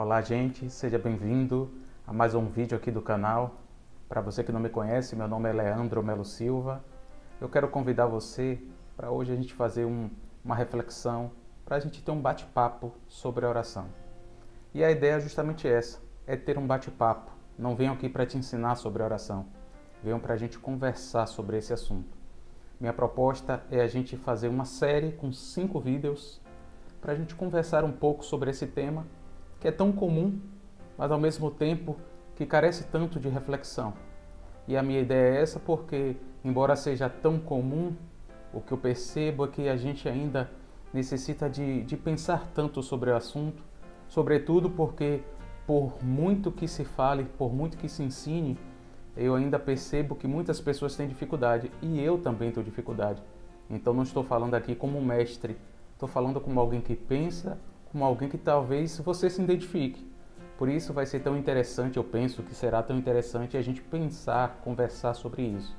Olá, gente, seja bem-vindo a mais um vídeo aqui do canal. Para você que não me conhece, meu nome é Leandro Melo Silva. Eu quero convidar você para hoje a gente fazer uma reflexão, para a gente ter um bate-papo sobre a oração. E a ideia é justamente essa, é ter um bate-papo. Não venho aqui para te ensinar sobre a oração, venho para a gente conversar sobre esse assunto. Minha proposta é a gente fazer uma série com 5 vídeos para a gente conversar um pouco sobre esse tema que é tão comum, mas ao mesmo tempo que carece tanto de reflexão. E a minha ideia é essa porque, embora seja tão comum, o que eu percebo é que a gente ainda necessita de pensar tanto sobre o assunto, sobretudo porque, por muito que se fale, por muito que se ensine, eu ainda percebo que muitas pessoas têm dificuldade, e eu também tenho dificuldade. Então não estou falando aqui como um mestre, estou falando como alguém que pensa, como alguém que talvez você se identifique. Por isso vai ser tão interessante, eu penso que será tão interessante a gente pensar, conversar sobre isso.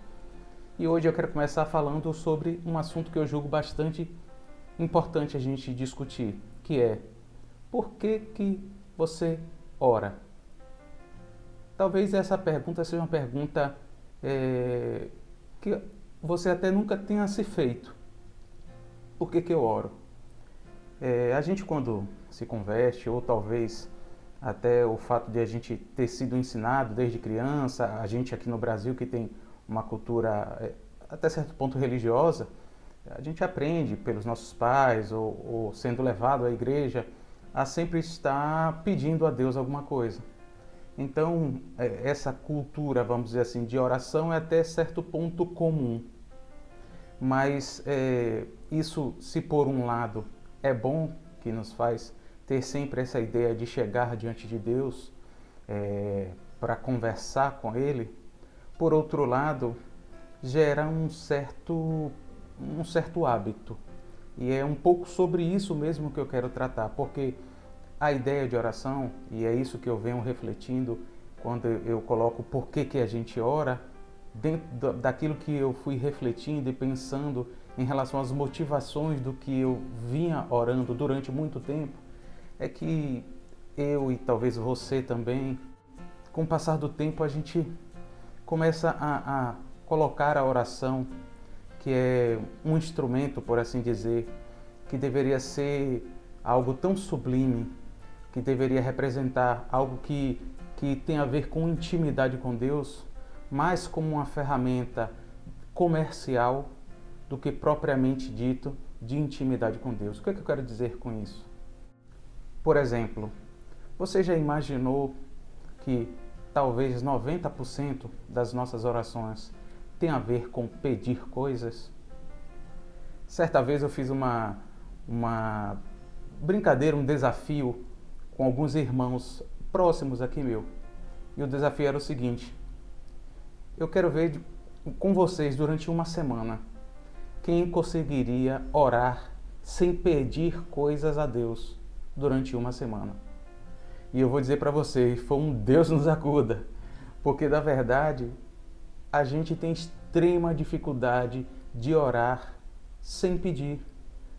E hoje eu quero começar falando sobre um assunto que eu julgo bastante importante a gente discutir, que é: por que você ora? Talvez essa pergunta seja uma pergunta que você até nunca tenha se feito. Por que eu oro? A gente, quando se converte, ou talvez até o fato de a gente ter sido ensinado desde criança, a gente aqui no Brasil que tem uma cultura até certo ponto religiosa, a gente aprende pelos nossos pais ou sendo levado à igreja a sempre estar pedindo a Deus alguma coisa. Então, essa cultura, vamos dizer assim, de oração é até certo ponto comum. Mas isso, se por um lado é bom, que nos faz ter sempre essa ideia de chegar diante de Deus para conversar com Ele, por outro lado, gera um certo hábito. E é um pouco sobre isso mesmo que eu quero tratar, porque a ideia de oração, e é isso que eu venho refletindo quando eu coloco por que a gente ora, dentro daquilo que eu fui refletindo e pensando em relação às motivações do que eu vinha orando durante muito tempo, é que eu e talvez você também, com o passar do tempo, a gente começa a colocar a oração, que é um instrumento, por assim dizer, que deveria ser algo tão sublime, que deveria representar algo que tem a ver com intimidade com Deus, mais como uma ferramenta comercial do que propriamente dito de intimidade com Deus. O que eu quero dizer com isso? Por exemplo, você já imaginou que talvez 90% das nossas orações tem a ver com pedir coisas? Certa vez eu fiz uma brincadeira, um desafio com alguns irmãos próximos aqui meu. E o desafio era o seguinte: eu quero ver com vocês durante uma semana quem conseguiria orar sem pedir coisas a Deus durante uma semana. E eu vou dizer para vocês, foi um Deus nos acuda, porque na verdade a gente tem extrema dificuldade de orar sem pedir.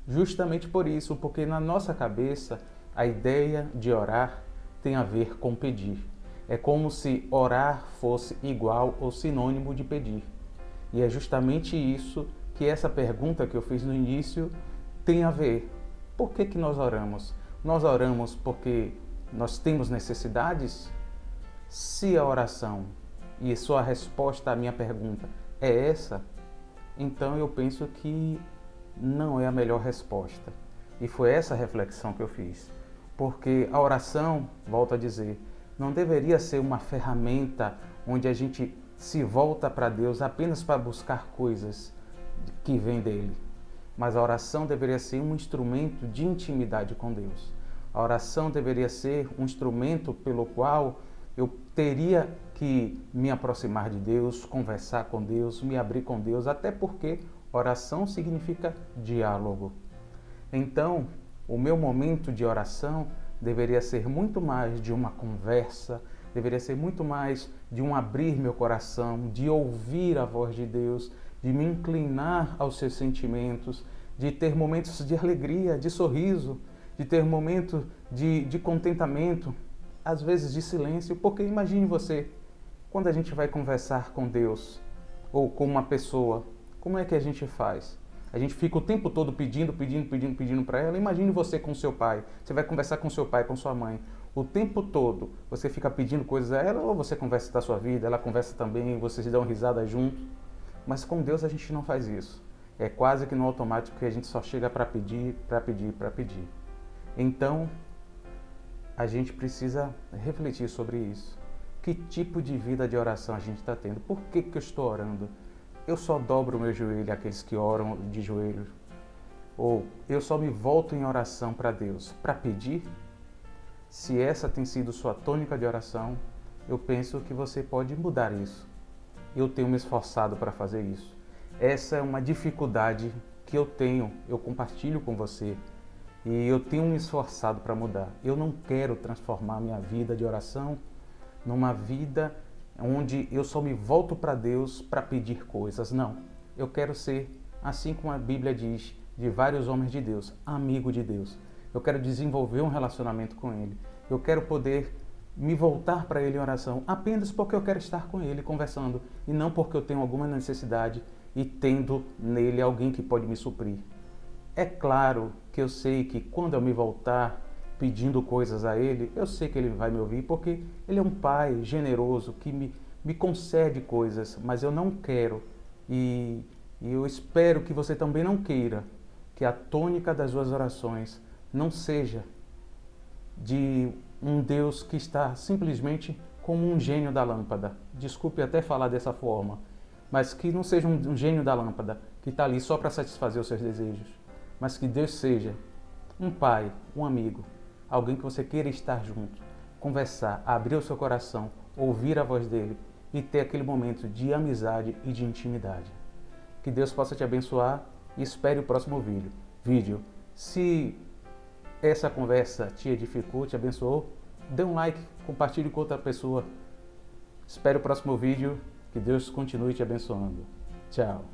Justamente por isso, porque na nossa cabeça a ideia de orar tem a ver com pedir. É como se orar fosse igual ou sinônimo de pedir. E é justamente isso que essa pergunta que eu fiz no início tem a ver. Por que nós oramos? Nós oramos porque nós temos necessidades? Se a oração e sua resposta à minha pergunta é essa, então eu penso que não é a melhor resposta. E foi essa reflexão que eu fiz. Porque a oração, volto a dizer, não deveria ser uma ferramenta onde a gente se volta para Deus apenas para buscar coisas que vêm dele. Mas a oração deveria ser um instrumento de intimidade com Deus. A oração deveria ser um instrumento pelo qual eu teria que me aproximar de Deus, conversar com Deus, me abrir com Deus, até porque oração significa diálogo. Então, o meu momento de oração deveria ser muito mais de uma conversa, deveria ser muito mais de um abrir meu coração, de ouvir a voz de Deus, de me inclinar aos seus sentimentos, de ter momentos de alegria, de sorriso, de ter momentos de contentamento, às vezes de silêncio, porque imagine você, quando a gente vai conversar com Deus ou com uma pessoa, como é que a gente faz? A gente fica o tempo todo pedindo para ela. Imagine você com seu pai. Você vai conversar com seu pai, com sua mãe. O tempo todo você fica pedindo coisas a ela, ou você conversa da sua vida, ela conversa também, vocês dão risada junto. Mas com Deus a gente não faz isso. É quase que no automático que a gente só chega para pedir, para pedir, para pedir. Então, a gente precisa refletir sobre isso. Que tipo de vida de oração a gente está tendo? Por que eu estou orando? Eu só dobro o meu joelho àqueles que oram de joelhos? Ou eu só me volto em oração para Deus para pedir? Se essa tem sido sua tônica de oração, eu penso que você pode mudar isso. Eu tenho me esforçado para fazer isso. Essa é uma dificuldade que eu tenho, eu compartilho com você. E eu tenho me esforçado para mudar. Eu não quero transformar minha vida de oração numa vida onde eu só me volto para Deus para pedir coisas. Não. Eu quero ser, assim como a Bíblia diz, de vários homens de Deus, amigo de Deus. Eu quero desenvolver um relacionamento com Ele. Eu quero poder me voltar para Ele em oração apenas porque eu quero estar com Ele conversando e não porque eu tenho alguma necessidade e tendo nele alguém que pode me suprir. É claro que eu sei que quando eu me voltar pedindo coisas a Ele, eu sei que Ele vai me ouvir, porque Ele é um Pai generoso que me concede coisas, mas eu não quero e eu espero que você também não queira que a tônica das suas orações não seja de um Deus que está simplesmente como um gênio da lâmpada. Desculpe até falar dessa forma, mas que não seja um gênio da lâmpada que está ali só para satisfazer os seus desejos. Mas que Deus seja um pai, um amigo, alguém que você queira estar junto, conversar, abrir o seu coração, ouvir a voz dele e ter aquele momento de amizade e de intimidade. Que Deus possa te abençoar e espere o próximo vídeo. Se essa conversa te edificou, te abençoou, dê um like, compartilhe com outra pessoa. Espere o próximo vídeo, que Deus continue te abençoando. Tchau.